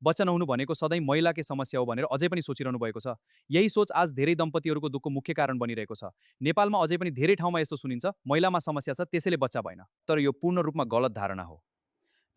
बच्चा नहुनु भनेको सधैँ महिलाकै समस्या हो भनेर अझै पनि सोचिरहनु भएको छ। यही सोच आज धेरै दम्पतिहरूको दुःखको मुख्य कारण बनिरहेको छ। नेपालमा अझै पनि धेरै ठाउँमा यस्तो सुनिन्छ, महिलामा समस्या छ त्यसैले बच्चा भएन। तर यो पूर्ण रूपमा गलत धारणा हो।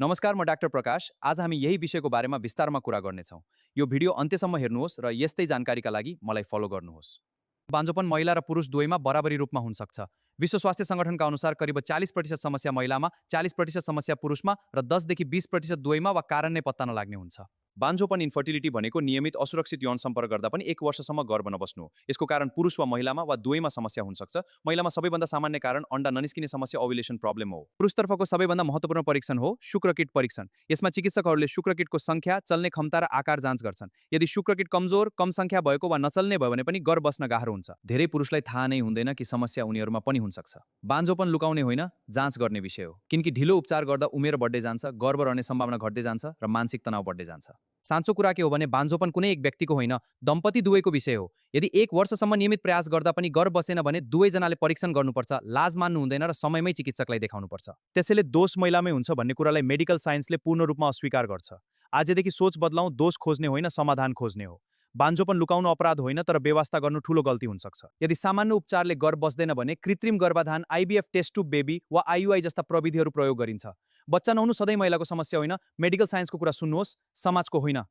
नमस्कार, म डाक्टर प्रकाश। आज हामी यही विषयको बारेमा विस्तारमा कुरा गर्नेछौँ। यो भिडियो अन्त्यसम्म हेर्नुहोस् र यस्तै जानकारीका लागि मलाई फलो गर्नुहोस्। बान्झोपन महिला र पुरुष दुवैमा बराबरी रूपमा हुन सक्छ। विश्व स्वास्थ्य संगठनका अनुसार करिब 40% समस्या महिलामा, 40% समस्या पुरुषमा र 10 देखि 20% दुवैमा वा कारण नै पत्ता नलाग्ने हुन्छ। बान्झोपन इन्फर्टिलिटी भनेको नियमित असुरक्षित यौन सम्पर्क गर्दा पनि 1 वर्षसम्म गर्भ नबस्नु हो। यसको कारण पुरुष वा महिलामा वा दुवैमा समस्या हुन सक्छ। महिलामा सबैभन्दा सामान्य कारण अण्डा ननिस्किने समस्या ओभुलेसन प्रब्लम हो। पुरुषतर्फको सबैभन्दा महत्त्वपूर्ण परीक्षण हो शुक्रकिट परीक्षण। यसमा चिकित्सकहरूले शुक्रकिटको सङ्ख्या, चल्ने क्षमता र आकार जाँच गर्छन्। यदि शुक्रकिट कमजोर, कम सङ्ख्या भएको वा नचल्ने भयो भने पनि गर्भ बस्न गाह्रो हुन्छ। धेरै पुरुषलाई थाहा नै हुँदैन कि समस्या उनीहरूमा पनि हुन सक्छ। बान्झोपन लुकाउने होइन, जाँच गर्ने विषय हो। किनकि ढिलो उपचार गर्दा उमेर बढ्दै जान्छ, गर्भ रहने सम्भावना घट्दै जान्छ र मानसिक तनाव बढ्दै जान्छ। साँचो कुरा के हो भने बान्झोपन कुनै एक व्यक्तिको होइन, दम्पति दुवैको विषय हो। यदि 1 वर्षसम्म नियमित प्रयास गर्दा पनि गर्भ बसेन भने दुवैजनाले परीक्षण गर्नुपर्छ, लाज मान्नु हुँदैन र समयमै चिकित्सकलाई देखाउनुपर्छ। त्यसैले दोष महिलामै हुन्छ भन्ने कुरालाई मेडिकल साइन्सले पूर्ण रूपमा अस्वीकार गर्छ। आजदेखि सोच बदलाउँ, दोष खोज्ने होइन, समाधान खोज्ने हो। बान्झोपन लुकाउनु अपराध होइन, तर बेवास्ता गर्नु ठूलो गल्ती हुन सक्छ। यदि सामान्य उपचारले गर्भ बस्दैन भने कृत्रिम गर्भाधान, आइभीएफ टेस्ट ट्युब बेबी वा आइयुआई जस्ता प्रविधिहरू प्रयोग गरिन्छ। बच्चा नहुनु सधैँ महिलाको समस्या होइन, मेडिकल साइन्सको कुरा सुन्नुहोस्, समाजको होइन।